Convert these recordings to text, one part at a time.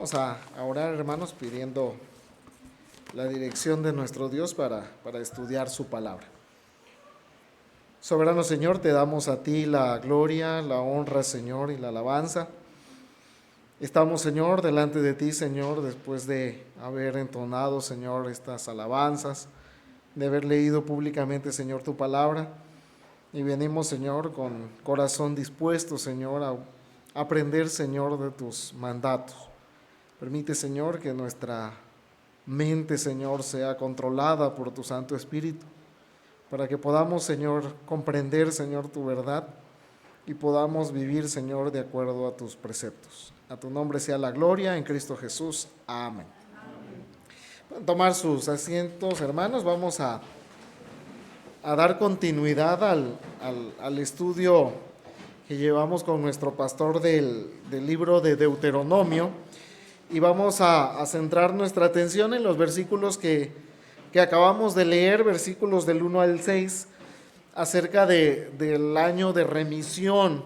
Vamos a orar, hermanos, pidiendo la dirección de nuestro Dios para estudiar su palabra. Soberano Señor, te damos a ti la gloria, la honra, Señor, y la alabanza. Estamos, Señor, delante de ti, Señor, después de haber entonado, Señor, estas alabanzas, de haber leído públicamente, Señor, tu palabra. Y venimos, Señor, con corazón dispuesto, Señor, a aprender, Señor, de tus mandatos. Permite, Señor, que nuestra mente, Señor, sea controlada por tu Santo Espíritu, para que podamos, Señor, comprender, Señor, tu verdad y podamos vivir, Señor, de acuerdo a tus preceptos. A tu nombre sea la gloria en Cristo Jesús. Amén. Pueden tomar sus asientos, hermanos. Vamos a dar continuidad al estudio que llevamos con nuestro pastor del libro de Deuteronomio. Y vamos a centrar nuestra atención en los versículos que acabamos de leer, versículos del 1 al 6, acerca del año de remisión.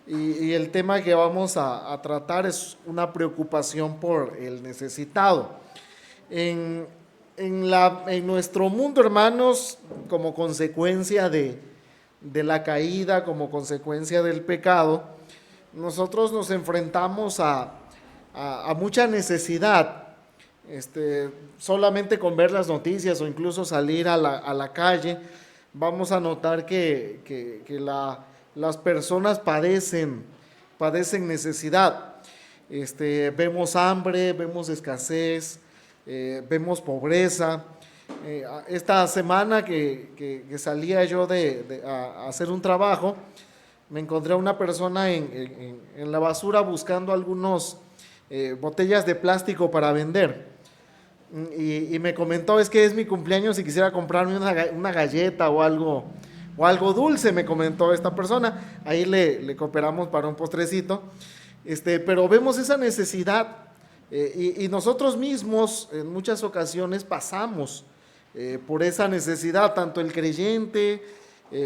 Y el tema que vamos a tratar es una preocupación por el necesitado. En nuestro mundo, hermanos, como consecuencia de la caída, como consecuencia del pecado, nosotros nos enfrentamos a mucha necesidad. Solamente con ver las noticias o incluso salir a la calle, vamos a notar que las personas padecen necesidad. Vemos hambre, vemos escasez, vemos pobreza. Esta semana que salía yo a hacer un trabajo, me encontré a una persona en la basura buscando algunos botellas de plástico para vender, y me comentó: es que es mi cumpleaños y quisiera comprarme una galleta o algo dulce, me comentó esta persona. Ahí le cooperamos para un postrecito, pero vemos esa necesidad, y nosotros mismos en muchas ocasiones pasamos por esa necesidad. Tanto el creyente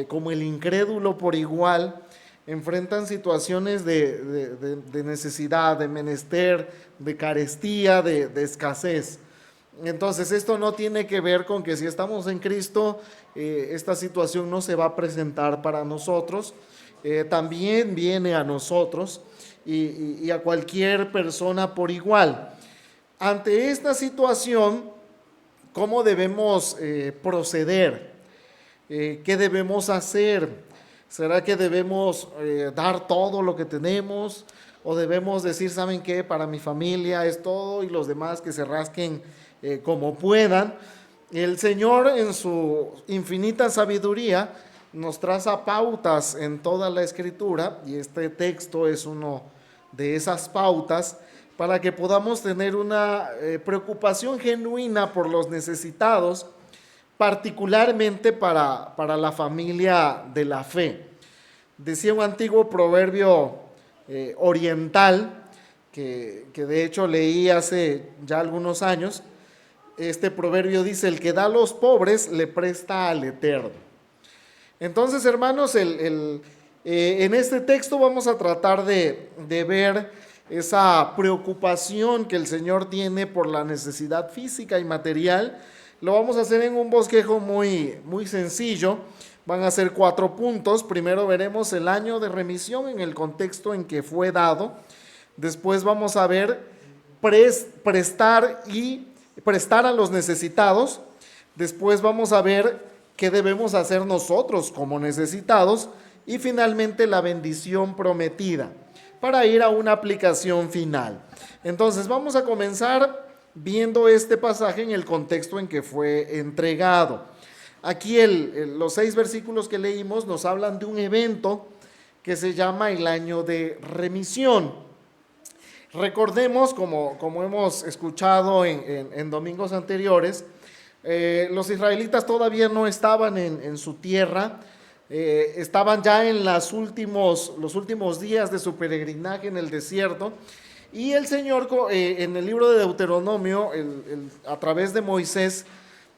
como el incrédulo por igual enfrentan situaciones de necesidad, de menester, de carestía, de escasez. Entonces, esto no tiene que ver con que si estamos en Cristo, esta situación no se va a presentar para nosotros. También viene a nosotros y a cualquier persona por igual. Ante esta situación, ¿cómo debemos proceder? ¿Qué debemos hacer? ¿Será que debemos dar todo lo que tenemos? ¿O debemos decir: ¿saben qué? Para mi familia es todo y los demás que se rasquen como puedan? El Señor, en su infinita sabiduría, nos traza pautas en toda la Escritura, y este texto es uno de esas pautas, para que podamos tener una preocupación genuina por los necesitados, particularmente para la familia de la fe. Decía un antiguo proverbio oriental, que de hecho leí hace ya algunos años. Este proverbio dice: el que da a los pobres le presta al Eterno. Entonces, hermanos, en este texto vamos a tratar de ver esa preocupación que el Señor tiene por la necesidad física y material. Lo vamos a hacer en un bosquejo muy sencillo. Van a ser 4 puntos. Primero veremos el año de remisión en el contexto en que fue dado. Después vamos a ver prestar a los necesitados. Después vamos a ver qué debemos hacer nosotros como necesitados. Y finalmente la bendición prometida, para ir a una aplicación final. Entonces vamos a comenzar viendo este pasaje en el contexto en que fue entregado. Aquí los 6 versículos que leímos nos hablan de un evento que se llama el año de remisión. Recordemos, como hemos escuchado en domingos anteriores, los israelitas todavía no estaban en su tierra. Estaban ya en los últimos días de su peregrinaje en el desierto, y el Señor, en el libro de Deuteronomio, a través de Moisés,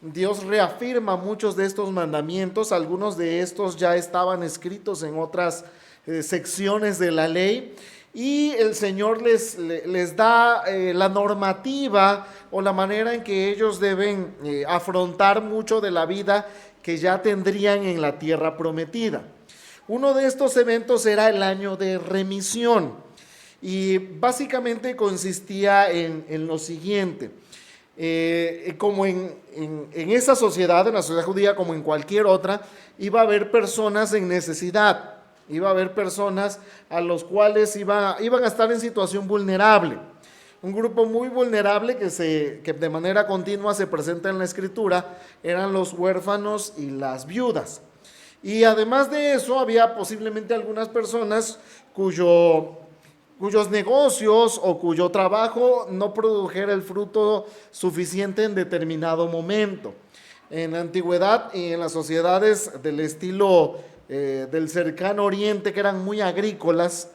Dios reafirma muchos de estos mandamientos. Algunos de estos ya estaban escritos en otras secciones de la ley, y el Señor les da la normativa o la manera en que ellos deben afrontar mucho de la vida que ya tendrían en la tierra prometida. Uno de estos eventos era el año de remisión y básicamente consistía en lo siguiente. Como en esa sociedad, en la sociedad judía como en cualquier otra, iba a haber personas en necesidad, iba a haber personas a los cuales iban a estar en situación vulnerable. Un grupo muy vulnerable que de manera continua se presenta en la Escritura eran los huérfanos y las viudas. Y además de eso había posiblemente algunas personas cuyos negocios o cuyo trabajo no produjera el fruto suficiente en determinado momento. En la antigüedad y en las sociedades del estilo del cercano oriente, que eran muy agrícolas,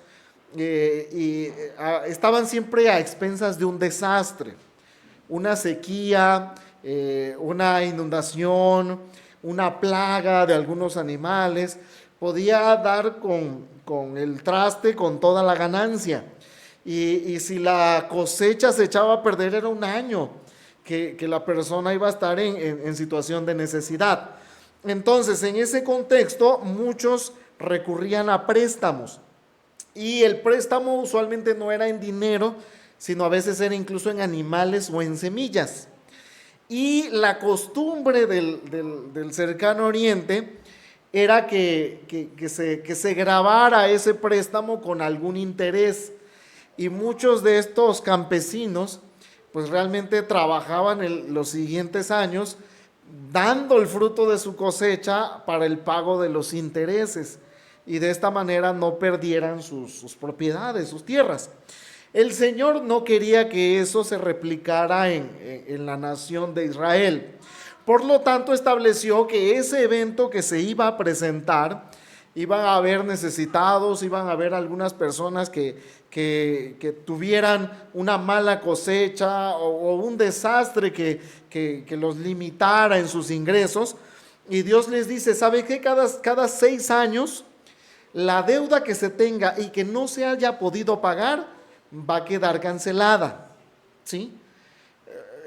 estaban siempre a expensas de un desastre, una sequía, una inundación, una plaga de algunos animales, podía dar con el traste, con toda la ganancia. Y si la cosecha se echaba a perder, era un año que la persona iba a estar en situación de necesidad. Entonces, en ese contexto, muchos recurrían a préstamos. Y el préstamo usualmente no era en dinero, sino a veces era incluso en animales o en semillas. Y la costumbre del cercano oriente era que se grabara ese préstamo con algún interés. Y muchos de estos campesinos pues realmente trabajaban los siguientes años dando el fruto de su cosecha para el pago de los intereses, y de esta manera no perdieran sus propiedades, sus tierras. El Señor no quería que eso se replicara en la nación de Israel. Por lo tanto, estableció que ese evento que se iba a presentar, iban a haber necesitados, iban a haber algunas personas que tuvieran una mala cosecha o un desastre que los limitara en sus ingresos. Y Dios les dice, ¿sabe qué? Cada 6 años, la deuda que se tenga y que no se haya podido pagar va a quedar cancelada, ¿sí?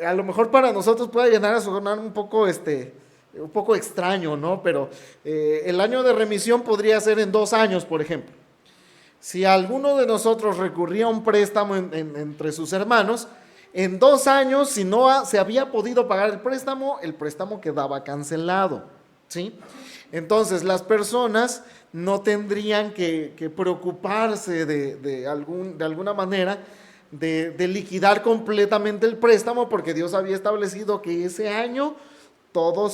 A lo mejor para nosotros puede llegar a sonar un poco extraño, ¿no? Pero el año de remisión podría ser en 2 años, por ejemplo. Si alguno de nosotros recurría a un préstamo entre sus hermanos, en 2 años, si no se había podido pagar el préstamo quedaba cancelado, ¿sí? Entonces, las personas no tendrían que preocuparse de alguna manera de liquidar completamente el préstamo, porque Dios había establecido que ese año todo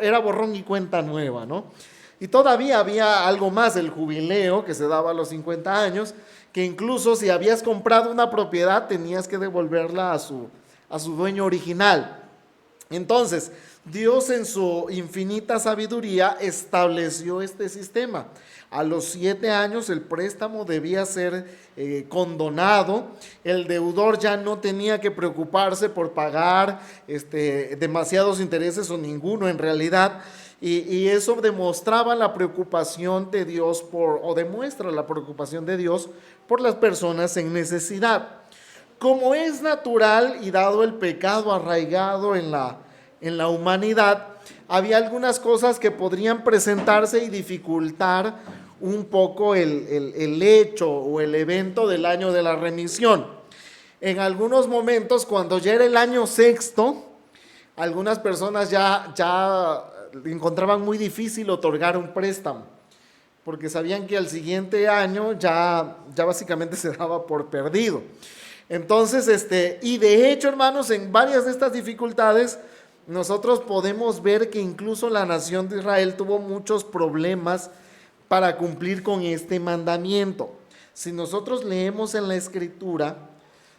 era borrón y cuenta nueva, ¿no? Y todavía había algo más, el jubileo que se daba a los 50 años, que incluso si habías comprado una propiedad tenías que devolverla a su dueño original. Entonces, Dios en su infinita sabiduría estableció este sistema. A los 7 años el préstamo debía ser condonado, el deudor ya no tenía que preocuparse por pagar demasiados intereses o ninguno en realidad, y eso demostraba la preocupación de Dios demuestra la preocupación de Dios por las personas en necesidad. Como es natural y dado el pecado arraigado en la humanidad, había algunas cosas que podrían presentarse y dificultar un poco el hecho o el evento del año de la remisión. En algunos momentos, cuando ya era el año sexto, algunas personas ya encontraban muy difícil otorgar un préstamo, porque sabían que al siguiente año ya básicamente se daba por perdido. Entonces, y de hecho, hermanos, en varias de estas dificultades, nosotros podemos ver que incluso la nación de Israel tuvo muchos problemas para cumplir con este mandamiento. Si nosotros leemos en la Escritura,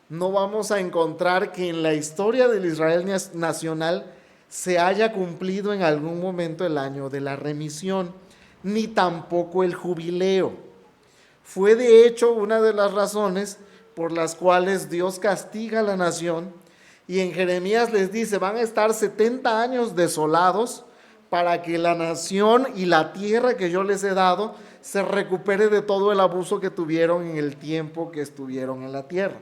no vamos a encontrar que en la historia del Israel nacional se haya cumplido en algún momento el año de la remisión, ni tampoco el jubileo. Fue de hecho una de las razones por las cuales Dios castiga a la nación, y en Jeremías les dice, van a estar 70 años desolados para que la nación y la tierra que yo les he dado se recupere de todo el abuso que tuvieron en el tiempo que estuvieron en la tierra.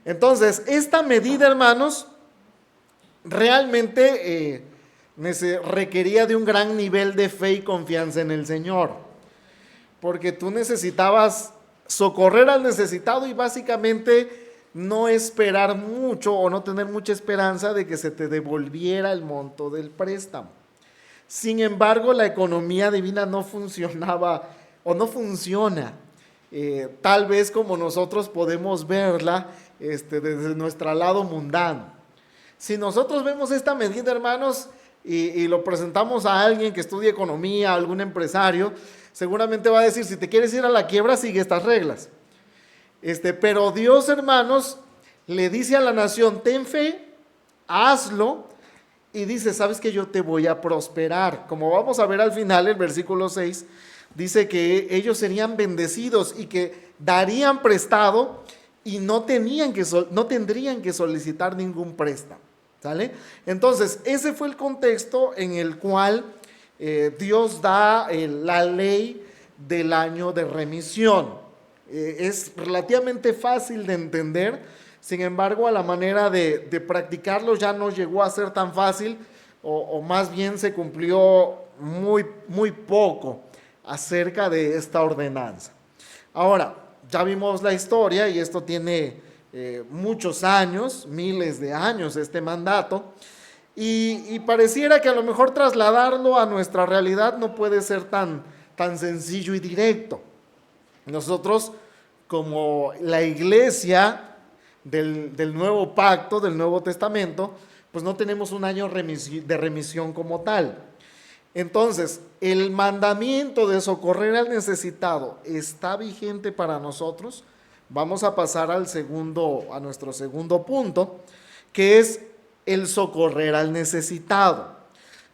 Entonces, esta medida, hermanos, realmente requería de un gran nivel de fe y confianza en el Señor, porque tú necesitabas socorrer al necesitado y básicamente no esperar mucho o no tener mucha esperanza de que se te devolviera el monto del préstamo. Sin embargo, la economía divina no funcionaba o no funciona tal vez como nosotros podemos verla desde nuestro lado mundano. Si nosotros vemos esta medida, hermanos, y lo presentamos a alguien que estudie economía, a algún empresario, seguramente va a decir, si te quieres ir a la quiebra, sigue estas reglas. Pero Dios, hermanos, le dice a la nación, ten fe, hazlo, y dice, sabes que yo te voy a prosperar. Como vamos a ver al final, el versículo 6, dice que ellos serían bendecidos y que darían prestado y no tendrían que solicitar ningún préstamo. ¿Sale? Entonces, ese fue el contexto en el cual Dios da la ley del año de remisión. Es relativamente fácil de entender, sin embargo, a la manera de practicarlo ya no llegó a ser tan fácil, o más bien se cumplió muy poco acerca de esta ordenanza. Ahora, ya vimos la historia y esto tiene muchos años, miles de años este mandato, y pareciera que a lo mejor trasladarlo a nuestra realidad no puede ser tan sencillo y directo. Nosotros, como la iglesia del nuevo pacto, del Nuevo Testamento, pues no tenemos un año de remisión como tal. Entonces, el mandamiento de socorrer al necesitado está vigente para nosotros. Vamos a pasar a nuestro segundo punto, que es el socorrer al necesitado.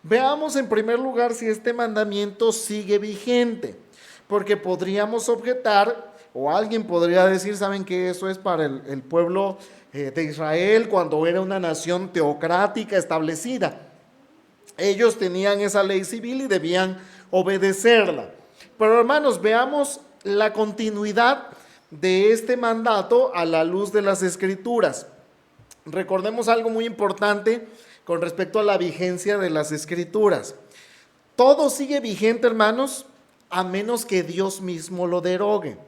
Veamos en primer lugar si este mandamiento sigue vigente, porque podríamos objetar, o alguien podría decir, ¿saben qué? Eso es para el pueblo de Israel cuando era una nación teocrática establecida. Ellos tenían esa ley civil y debían obedecerla. Pero hermanos, veamos la continuidad de este mandato a la luz de las Escrituras. Recordemos algo muy importante con respecto a la vigencia de las Escrituras. Todo sigue vigente, hermanos, a menos que Dios mismo lo derogue.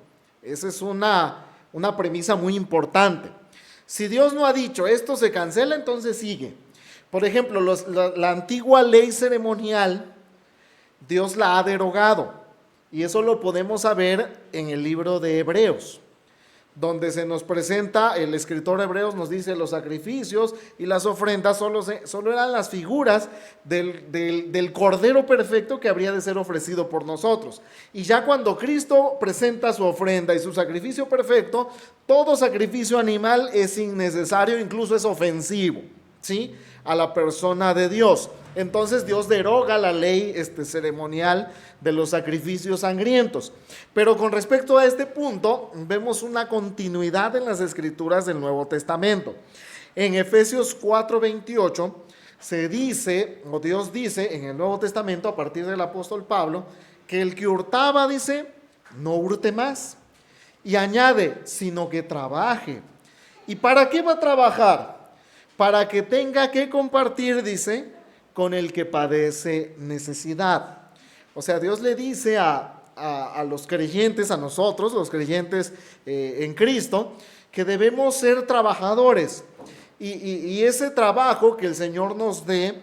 Esa es una premisa muy importante. Si Dios no ha dicho esto se cancela, entonces sigue. Por ejemplo, la antigua ley ceremonial, Dios la ha derogado. Y eso lo podemos saber en el libro de Hebreos, donde se nos presenta, el escritor de Hebreos nos dice, los sacrificios y las ofrendas solo eran las figuras del Cordero perfecto que habría de ser ofrecido por nosotros. Y ya cuando Cristo presenta su ofrenda y su sacrificio perfecto, todo sacrificio animal es innecesario, incluso es ofensivo, ¿sí?, a la persona de Dios. Entonces Dios deroga la ley ceremonial de los sacrificios sangrientos. Pero con respecto a este punto, vemos una continuidad en las Escrituras del Nuevo Testamento. En Efesios 4:28 se dice, o Dios dice en el Nuevo Testamento, a partir del apóstol Pablo, que el que hurtaba, dice, no hurte más. Y añade, sino que trabaje. ¿Y para qué va a trabajar? Para que tenga que compartir, dice, con el que padece necesidad. O sea, Dios le dice a los creyentes, a nosotros, los creyentes en Cristo, que debemos ser trabajadores. Y ese trabajo que el Señor nos dé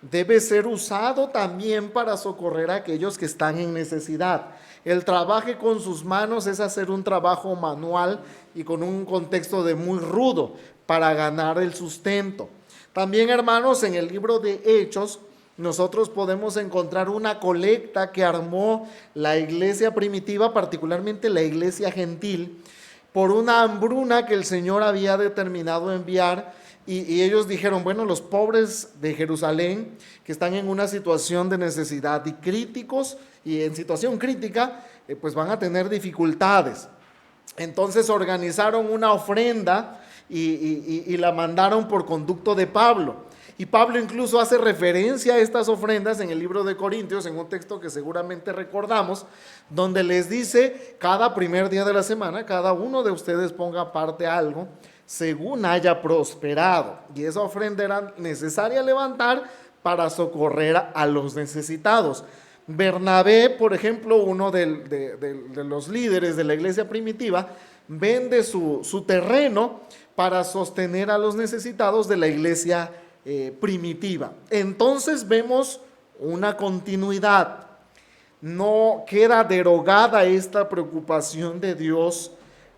debe ser usado también para socorrer a aquellos que están en necesidad. El trabajo con sus manos es hacer un trabajo manual y con un contexto de muy rudo para ganar el sustento. También, hermanos, en el libro de Hechos, nosotros podemos encontrar una colecta que armó la iglesia primitiva, particularmente la iglesia gentil, por una hambruna que el Señor había determinado enviar. Y ellos dijeron, bueno, los pobres de Jerusalén que están en una situación de necesidad y críticos y en situación crítica, pues van a tener dificultades. Entonces organizaron una ofrenda y la mandaron por conducto de Pablo. Y Pablo incluso hace referencia a estas ofrendas en el libro de Corintios, en un texto que seguramente recordamos, donde les dice: cada primer día de la semana, cada uno de ustedes ponga aparte algo según haya prosperado. Y esa ofrenda era necesaria levantar para socorrer a los necesitados. Bernabé, por ejemplo, uno de los líderes de la iglesia primitiva, vende su terreno para sostener a los necesitados de la iglesia primitiva. Entonces vemos una continuidad. No queda derogada esta preocupación de Dios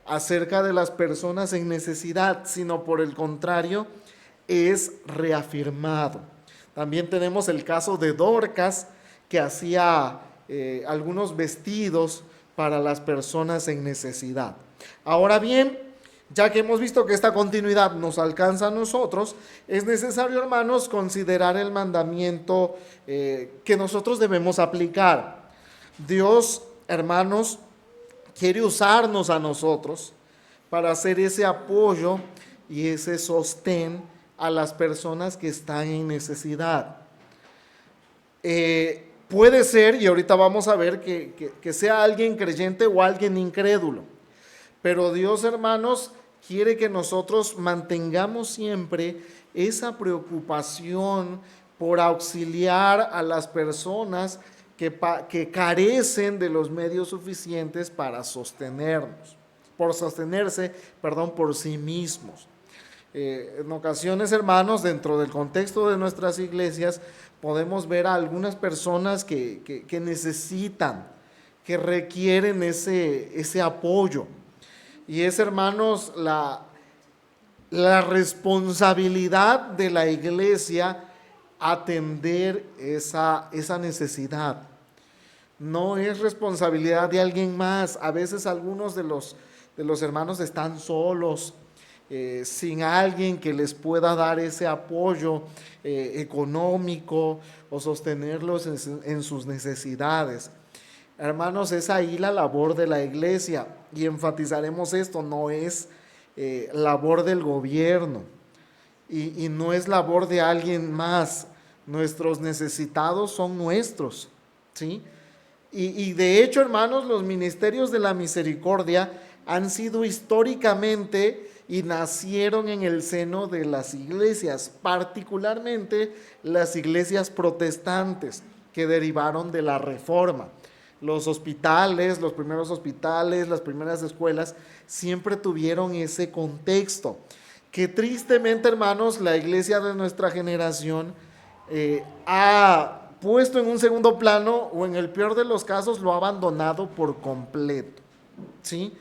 acerca de las personas en necesidad, sino por el contrario, es reafirmado. También tenemos el caso de Dorcas, que hacía algunos vestidos para las personas en necesidad. Ahora bien, ya que hemos visto que esta continuidad nos alcanza a nosotros, es necesario, hermanos, considerar el mandamiento que nosotros debemos aplicar. Dios, hermanos, quiere usarnos a nosotros para hacer ese apoyo y ese sostén a las personas que están en necesidad. Puede ser, y ahorita vamos a ver, que sea alguien creyente o alguien incrédulo. Pero Dios, hermanos, quiere que nosotros mantengamos siempre esa preocupación por auxiliar a las personas que carecen de los medios suficientes para sostenerse por sí mismos. En ocasiones, hermanos, dentro del contexto de nuestras iglesias, podemos ver a algunas personas que necesitan, que requieren ese apoyo. Y es, hermanos, la responsabilidad de la iglesia atender esa necesidad. No es responsabilidad de alguien más. A veces algunos de los hermanos están solos, sin alguien que les pueda dar ese apoyo económico o sostenerlos en sus necesidades. Hermanos, es ahí la labor de la iglesia, y enfatizaremos esto: no es labor del gobierno y no es labor de alguien más. Nuestros necesitados son nuestros, ¿sí? Y de hecho, hermanos, los ministerios de la misericordia han sido históricamente y nacieron en el seno de las iglesias, particularmente las iglesias protestantes que derivaron de la Reforma. Los hospitales, los primeros hospitales, las primeras escuelas, siempre tuvieron ese contexto, que tristemente, hermanos, la iglesia de nuestra generación ha puesto en un segundo plano, o en el peor de los casos lo ha abandonado por completo, ¿sí?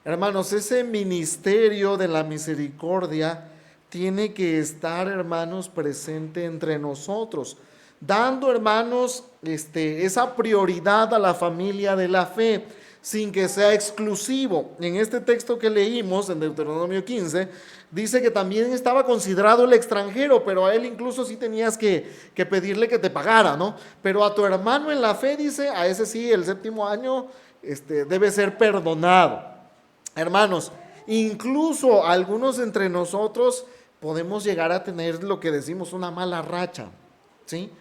Hermanos, ese ministerio de la misericordia tiene que estar, hermanos, presente entre nosotros, dando, hermanos, esa prioridad a la familia de la fe, sin que sea exclusivo. En este texto que leímos, en Deuteronomio 15, dice que también estaba considerado el extranjero, pero a él incluso sí tenías que pedirle que te pagara, ¿no? Pero a tu hermano en la fe, dice, a ese sí, el séptimo año debe ser perdonado. Hermanos, incluso algunos entre nosotros podemos llegar a tener lo que decimos una mala racha, ¿sí?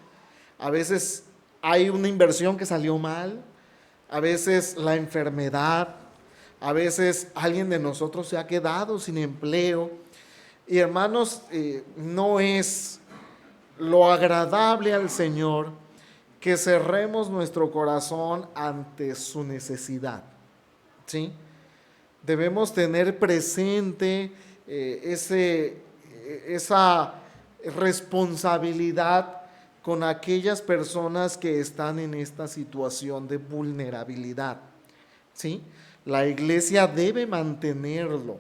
A veces hay una inversión que salió mal, a veces la enfermedad, a veces alguien de nosotros se ha quedado sin empleo. Y hermanos, no es lo agradable al Señor que cerremos nuestro corazón ante su necesidad, ¿sí? Debemos tener presente esa responsabilidad con aquellas personas que están en esta situación de vulnerabilidad, ¿sí? La iglesia debe mantenerlo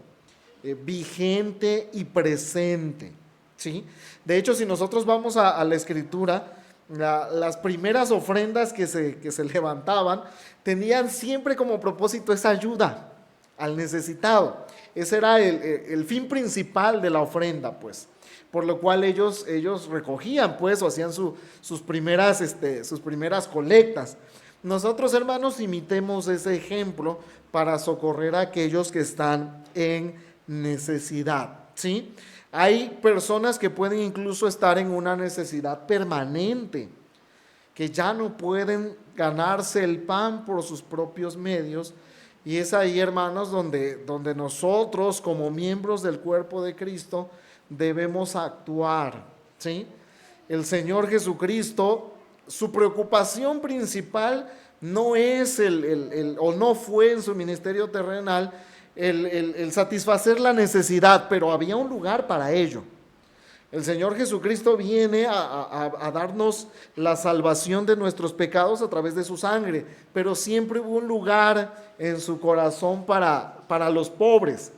vigente y presente, ¿sí? De hecho, si nosotros vamos a la escritura, las primeras ofrendas que se levantaban tenían siempre como propósito esa ayuda al necesitado. Ese era el fin principal de la ofrenda, pues, por lo cual ellos recogían, pues, o hacían sus primeras colectas. Nosotros, hermanos, imitemos ese ejemplo para socorrer a aquellos que están en necesidad. ¿sí? Hay personas que pueden incluso estar en una necesidad permanente, que ya no pueden ganarse el pan por sus propios medios. Y es ahí, hermanos, donde nosotros como miembros del cuerpo de Cristo debemos actuar, ¿sí? El Señor Jesucristo, su preocupación principal no es o no fue en su ministerio terrenal el satisfacer la necesidad, pero había un lugar para ello. El Señor Jesucristo viene a darnos la salvación de nuestros pecados a través de su sangre, pero siempre hubo un lugar en su corazón para los pobres,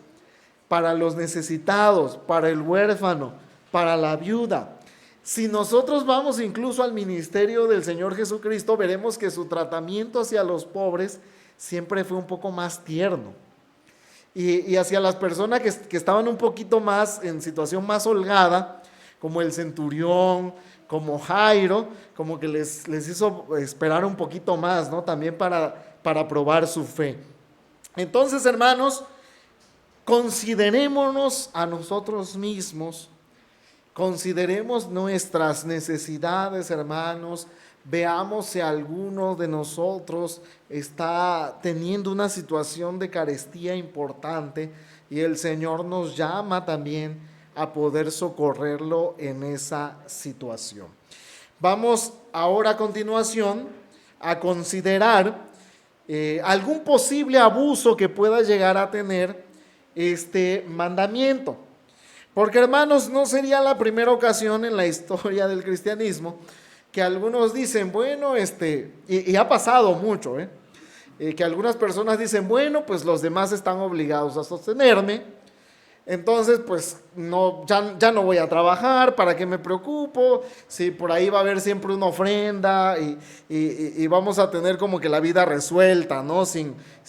para los necesitados, para el huérfano, para la viuda. Si nosotros vamos incluso al ministerio del Señor Jesucristo, veremos que su tratamiento hacia los pobres siempre fue un poco más tierno. Y hacia las personas que estaban un poquito más en situación más holgada, como el centurión, como Jairo, como que les hizo esperar un poquito más, ¿no? También para probar su fe. Entonces, hermanos, considerémonos a nosotros mismos, consideremos nuestras necesidades, hermanos. Veamos si alguno de nosotros está teniendo una situación de carestía importante y el Señor nos llama también a poder socorrerlo en esa situación. Vamos ahora a continuación a considerar algún posible abuso que pueda llegar a tener este mandamiento. Porque, hermanos, no sería la primera ocasión en la historia del cristianismo que algunos dicen, bueno, y ha pasado mucho, que algunas personas dicen, bueno, pues los demás están obligados a sostenerme, entonces pues no, ya no voy a trabajar, ¿para qué me preocupo? Si por ahí va a haber siempre una ofrenda y vamos a tener como que la vida resuelta, ¿no?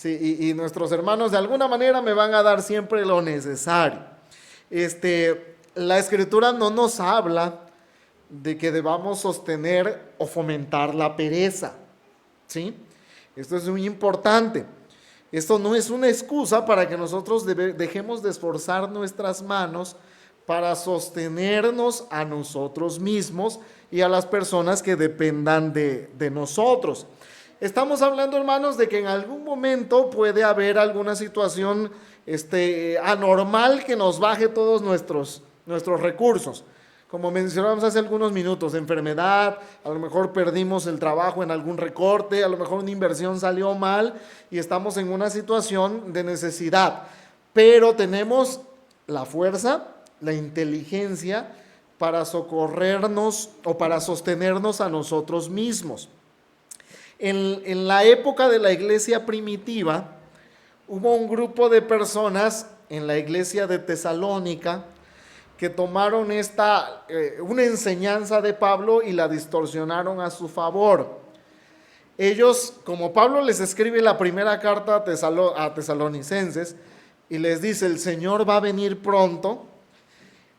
Y nuestros hermanos de alguna manera me van a dar siempre lo necesario. La Escritura no nos habla de que debamos sostener o fomentar la pereza, ¿sí? Esto es muy importante. Esto no es una excusa para que nosotros dejemos de esforzar nuestras manos para sostenernos a nosotros mismos y a las personas que dependan de nosotros. Estamos hablando, hermanos, de que en algún momento puede haber alguna situación anormal que nos baje todos nuestros recursos. Como mencionamos hace algunos minutos, enfermedad, a lo mejor perdimos el trabajo en algún recorte, a lo mejor una inversión salió mal y estamos en una situación de necesidad. Pero tenemos la fuerza, la inteligencia para socorrernos o para sostenernos a nosotros mismos. En la época de la iglesia primitiva, hubo un grupo de personas en la iglesia de Tesalónica que tomaron una enseñanza de Pablo y la distorsionaron a su favor. Ellos, como Pablo les escribe la primera carta a tesalonicenses y les dice, el Señor va a venir pronto,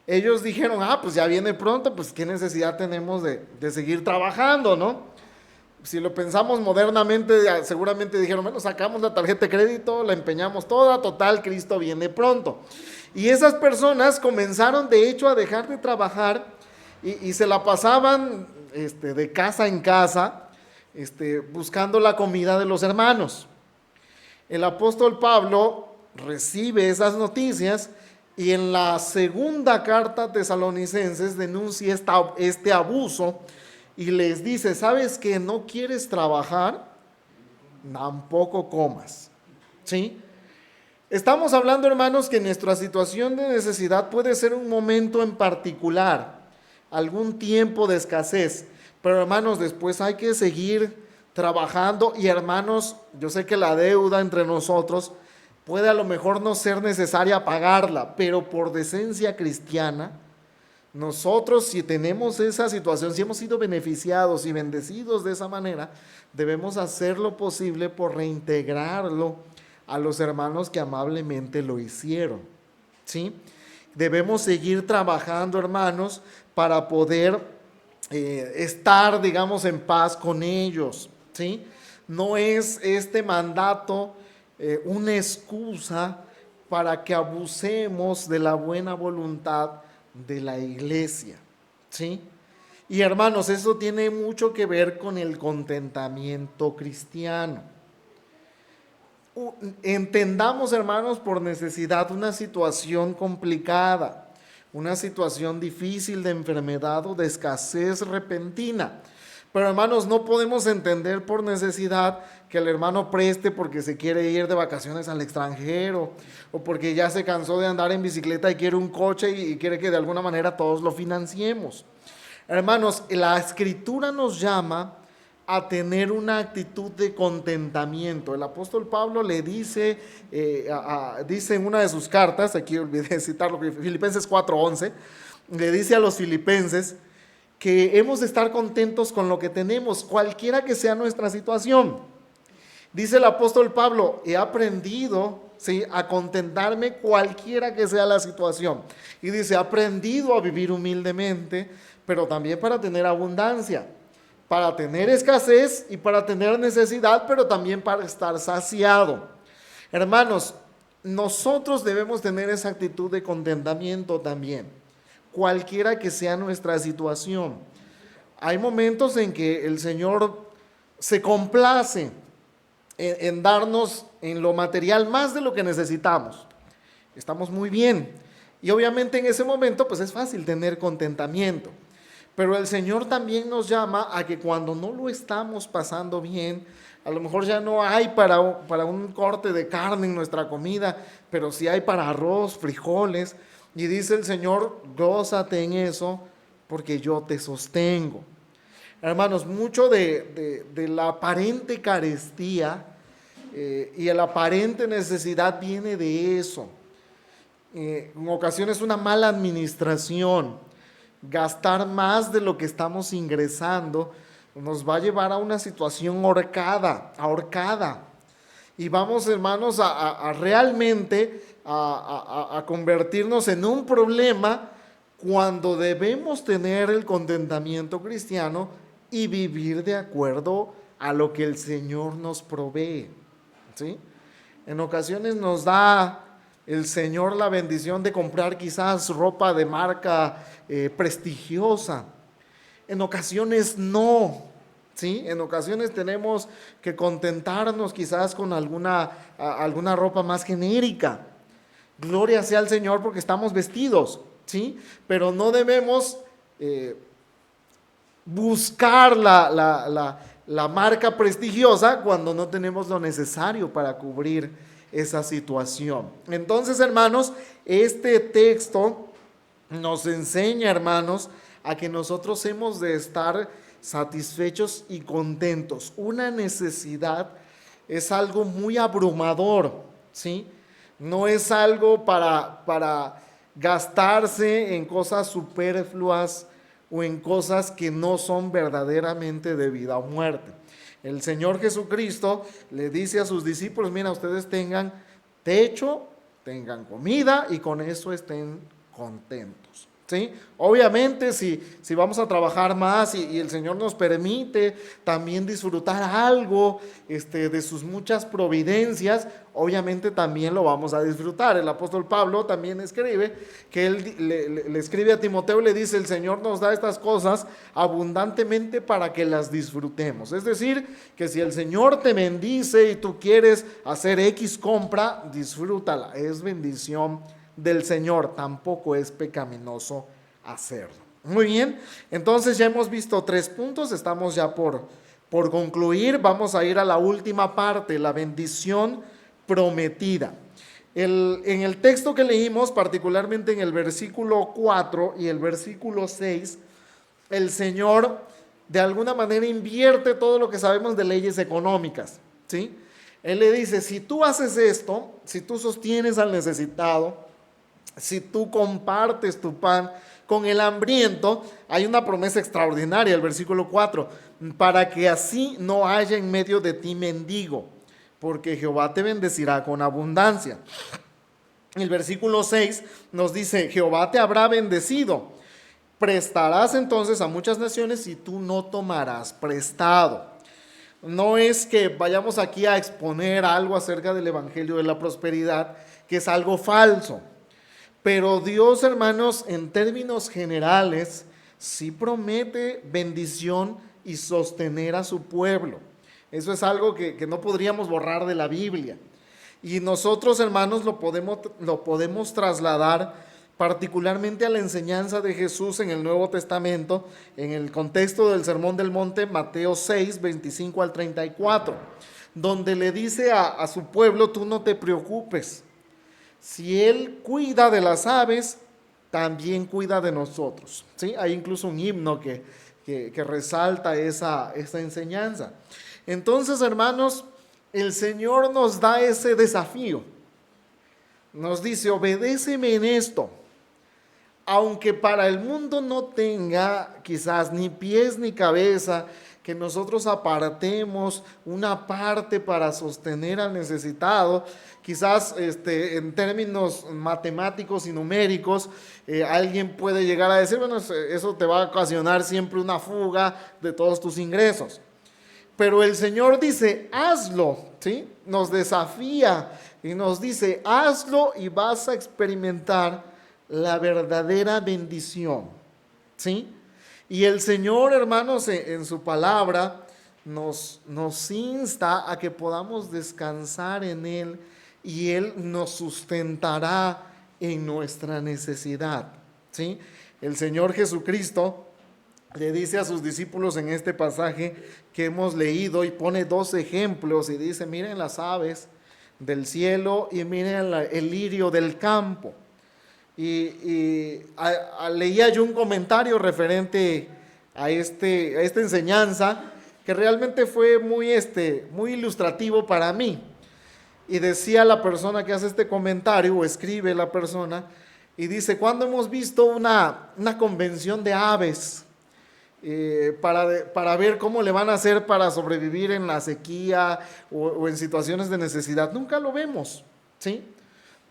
ellos dijeron, pues ya viene pronto, pues qué necesidad tenemos de seguir trabajando, ¿no? Si lo pensamos modernamente, seguramente dijeron, bueno, sacamos la tarjeta de crédito, la empeñamos toda, total, Cristo viene pronto. Y esas personas comenzaron de hecho a dejar de trabajar y se la pasaban de casa en casa buscando la comida de los hermanos. El apóstol Pablo recibe esas noticias y en la segunda carta a Tesalonicenses denuncia este abuso y les dice, ¿sabes que no quieres trabajar? Tampoco comas, ¿sí? Estamos hablando, hermanos, que nuestra situación de necesidad puede ser un momento en particular, algún tiempo de escasez, pero hermanos, después hay que seguir trabajando y hermanos, yo sé que la deuda entre nosotros puede a lo mejor no ser necesaria pagarla, pero por decencia cristiana, nosotros si tenemos esa situación, si hemos sido beneficiados y bendecidos de esa manera, debemos hacer lo posible por reintegrarlo a los hermanos que amablemente lo hicieron, ¿sí? Debemos seguir trabajando, hermanos, para poder estar, digamos, en paz con ellos, ¿sí? No es este mandato una excusa para que abusemos de la buena voluntad de la iglesia, ¿sí? Y hermanos, eso tiene mucho que ver con el contentamiento cristiano. Entendamos, hermanos, por necesidad una situación complicada, una situación difícil de enfermedad o de escasez repentina. Pero hermanos, no podemos entender por necesidad que el hermano preste porque se quiere ir de vacaciones al extranjero o porque ya se cansó de andar en bicicleta y quiere un coche y quiere que de alguna manera todos lo financiemos. Hermanos, la Escritura nos llama a tener una actitud de contentamiento. El apóstol Pablo le dice, dice en una de sus cartas, aquí olvidé citarlo, Filipenses 4:11, le dice a los filipenses que hemos de estar contentos con lo que tenemos, cualquiera que sea nuestra situación. Dice el apóstol Pablo, he aprendido, ¿sí?, a contentarme cualquiera que sea la situación. Y dice, he aprendido a vivir humildemente, pero también para tener abundancia, para tener escasez y para tener necesidad, pero también para estar saciado. Hermanos, nosotros debemos tener esa actitud de contentamiento también, cualquiera que sea nuestra situación. Hay momentos en que el Señor se complace en darnos en lo material más de lo que necesitamos. Estamos muy bien. Y obviamente en ese momento pues es fácil tener contentamiento. Pero el Señor también nos llama a que cuando no lo estamos pasando bien, a lo mejor ya no hay para un corte de carne en nuestra comida, pero sí hay para arroz, frijoles. Y dice el Señor, gózate en eso porque yo te sostengo. Hermanos, mucho de la aparente carestía y la aparente necesidad viene de eso. En ocasiones una mala administración, gastar más de lo que estamos ingresando, nos va a llevar a una situación ahorcada. Y vamos, hermanos, a realmente a convertirnos en un problema cuando debemos tener el contentamiento cristiano y vivir de acuerdo a lo que el Señor nos provee, ¿sí? En ocasiones nos da el Señor la bendición de comprar quizás ropa de marca prestigiosa. En ocasiones no, ¿sí? En ocasiones tenemos que contentarnos quizás con alguna ropa más genérica. Gloria sea al Señor porque estamos vestidos, ¿sí? Pero no debemos buscar la marca prestigiosa cuando no tenemos lo necesario para cubrir esa situación. Entonces, hermanos, este texto nos enseña, hermanos, a que nosotros hemos de estar satisfechos y contentos. Una necesidad es algo muy abrumador, ¿sí? No es algo para gastarse en cosas superfluas o en cosas que no son verdaderamente de vida o muerte. El Señor Jesucristo le dice a sus discípulos, mira, ustedes tengan techo, tengan comida y con eso estén contentos, ¿sí? Obviamente si vamos a trabajar más y el Señor nos permite también disfrutar algo de sus muchas providencias, obviamente también lo vamos a disfrutar. El apóstol Pablo también escribe que él le escribe a Timoteo y le dice, el Señor nos da estas cosas abundantemente para que las disfrutemos. Es decir, que si el Señor te bendice y tú quieres hacer X compra, disfrútala, es bendición del Señor, tampoco es pecaminoso hacerlo. Muy bien, entonces ya hemos visto 3 puntos, estamos ya por concluir, vamos a ir a la última parte, la bendición prometida. En el texto que leímos, particularmente en el versículo 4 y el versículo 6, el Señor de alguna manera invierte todo lo que sabemos de leyes económicas, ¿sí? Él le dice, si tú haces esto, si tú sostienes al necesitado, si tú compartes tu pan con el hambriento, hay una promesa extraordinaria, el versículo 4, para que así no haya en medio de ti mendigo, porque Jehová te bendecirá con abundancia. El versículo 6 nos dice, Jehová te habrá bendecido, prestarás entonces a muchas naciones y tú no tomarás prestado. No es que vayamos aquí a exponer algo acerca del Evangelio de la Prosperidad, que es algo falso. Pero Dios, hermanos, en términos generales, sí promete bendición y sostener a su pueblo. Eso es algo que no podríamos borrar de la Biblia. Y nosotros, hermanos, lo podemos trasladar particularmente a la enseñanza de Jesús en el Nuevo Testamento, en el contexto del Sermón del Monte, Mateo 6, 25 al 34, donde le dice a su pueblo: tú no te preocupes. Si Él cuida de las aves, también cuida de nosotros. ¿Sí? Hay incluso un himno que resalta esa enseñanza. Entonces, hermanos, el Señor nos da ese desafío. Nos dice: obedéceme en esto. Aunque para el mundo no tenga quizás ni pies ni cabeza, que nosotros apartemos una parte para sostener al necesitado, quizás en términos matemáticos y numéricos, alguien puede llegar a decir: bueno, eso te va a ocasionar siempre una fuga de todos tus ingresos. Pero el Señor dice: hazlo, ¿sí? Nos desafía y nos dice: hazlo y vas a experimentar la verdadera bendición, ¿sí? Y el Señor, hermanos, en su palabra nos insta a que podamos descansar en Él, y Él nos sustentará en nuestra necesidad, ¿sí? El Señor Jesucristo le dice a sus discípulos en este pasaje que hemos leído, y pone dos ejemplos y dice: miren las aves del cielo y miren el lirio del campo. Leía yo un comentario referente a esta enseñanza, que realmente fue muy ilustrativo para mí. Y decía la persona que hace este comentario, o escribe la persona, y dice: ¿cuándo hemos visto una convención de aves para ver cómo le van a hacer para sobrevivir en la sequía o en situaciones de necesidad? Nunca lo vemos, ¿sí?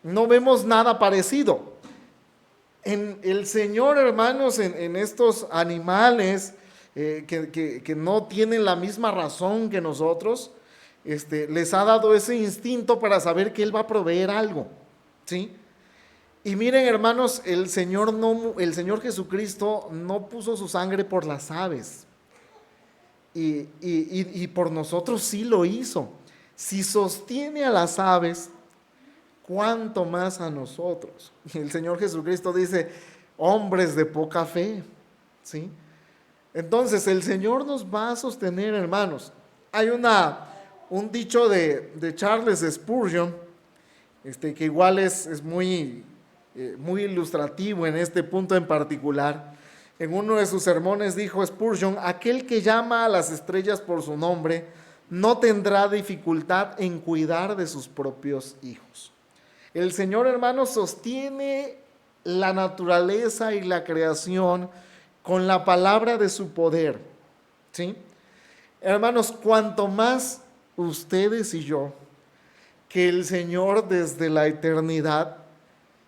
No vemos nada parecido. En el Señor, hermanos, en estos animales que no tienen la misma razón que nosotros, les ha dado ese instinto para saber que Él va a proveer algo, ¿sí? Y miren, hermanos, el Señor Jesucristo no puso su sangre por las aves, y por nosotros sí lo hizo. Si sostiene a las aves, ¿cuánto más a nosotros? Y el Señor Jesucristo dice: hombres de poca fe, ¿sí? Entonces el Señor nos va a sostener, hermanos. Hay un dicho de Charles Spurgeon, que igual es muy ilustrativo en este punto en particular. En uno de sus sermones dijo Spurgeon: aquel que llama a las estrellas por su nombre no tendrá dificultad en cuidar de sus propios hijos. El Señor, hermanos, sostiene la naturaleza y la creación con la palabra de su poder, ¿sí? Hermanos, cuanto más ustedes y yo, que el Señor desde la eternidad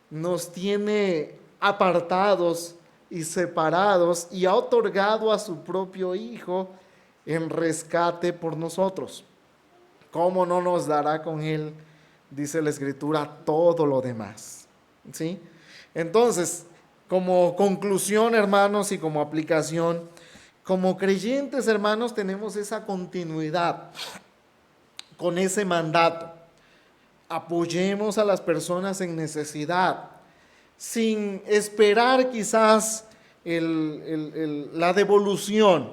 nos tiene apartados y separados, y ha otorgado a su propio Hijo en rescate por nosotros, ¿cómo no nos dará con Él, dice la Escritura, todo lo demás? ¿Sí? Entonces, como conclusión, hermanos, y como aplicación, como creyentes, hermanos, tenemos esa continuidad con ese mandato. Apoyemos a las personas en necesidad, sin esperar quizás la devolución.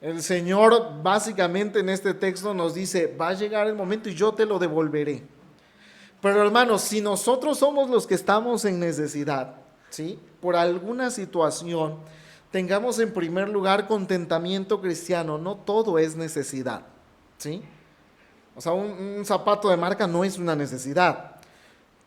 El Señor básicamente en este texto nos dice: va a llegar el momento y yo te lo devolveré. Pero hermanos, si nosotros somos los que estamos en necesidad, ¿sí?, por alguna situación, tengamos en primer lugar contentamiento cristiano. No todo es necesidad, ¿sí? O sea, un zapato de marca no es una necesidad,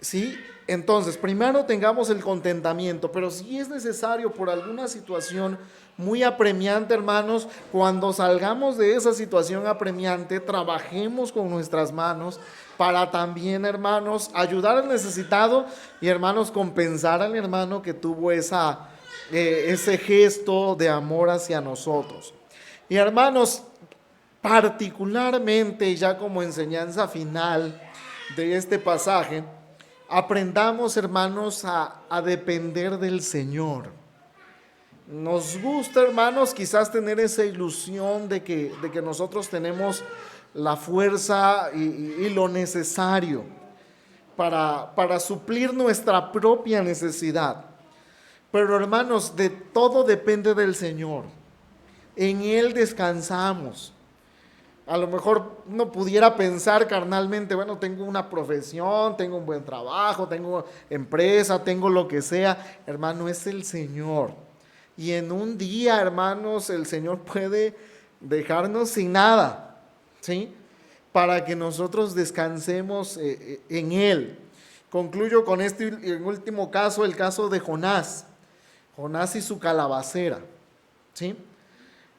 ¿sí? Entonces, primero tengamos el contentamiento, pero si es necesario por alguna situación muy apremiante, hermanos, cuando salgamos de esa situación apremiante, trabajemos con nuestras manos para también, hermanos, ayudar al necesitado y, hermanos, compensar al hermano que tuvo ese gesto de amor hacia nosotros. Y, hermanos, particularmente, ya como enseñanza final de este pasaje, aprendamos, hermanos, a depender del Señor. Nos gusta, hermanos, quizás tener esa ilusión de que nosotros tenemos la fuerza y lo necesario para suplir nuestra propia necesidad. Pero, hermanos, de todo depende del Señor. En Él descansamos. A lo mejor uno pudiera pensar carnalmente, bueno, tengo una profesión, tengo un buen trabajo, tengo empresa, tengo lo que sea. Hermano, es el Señor. Y en un día, hermanos, el Señor puede dejarnos sin nada, ¿sí? Para que nosotros descansemos en Él. Concluyo con este último caso, el caso de Jonás. Jonás y su calabacera, ¿sí?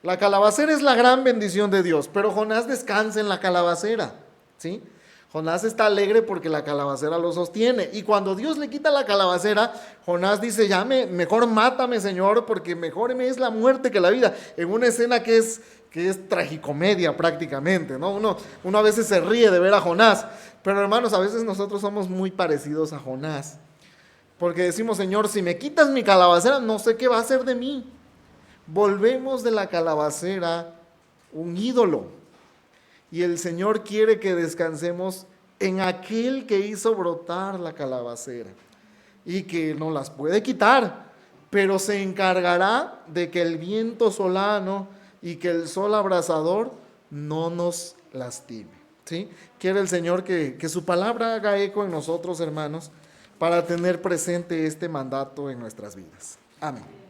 La calabacera es la gran bendición de Dios, pero Jonás descansa en la calabacera, ¿sí? Jonás está alegre porque la calabacera lo sostiene. Y cuando Dios le quita la calabacera, Jonás dice, mejor mátame, Señor, porque mejor me es la muerte que la vida. En una escena que es tragicomedia prácticamente, ¿no? Uno a veces se ríe de ver a Jonás, pero hermanos, a veces nosotros somos muy parecidos a Jonás. Porque decimos, Señor, si me quitas mi calabacera, no sé qué va a hacer de mí. Volvemos de la calabacera un ídolo. Y el Señor quiere que descansemos en aquel que hizo brotar la calabacera y que nos las puede quitar, pero se encargará de que el viento solano y que el sol abrasador no nos lastime, ¿sí? Quiere el Señor que su palabra haga eco en nosotros, hermanos, para tener presente este mandato en nuestras vidas. Amén.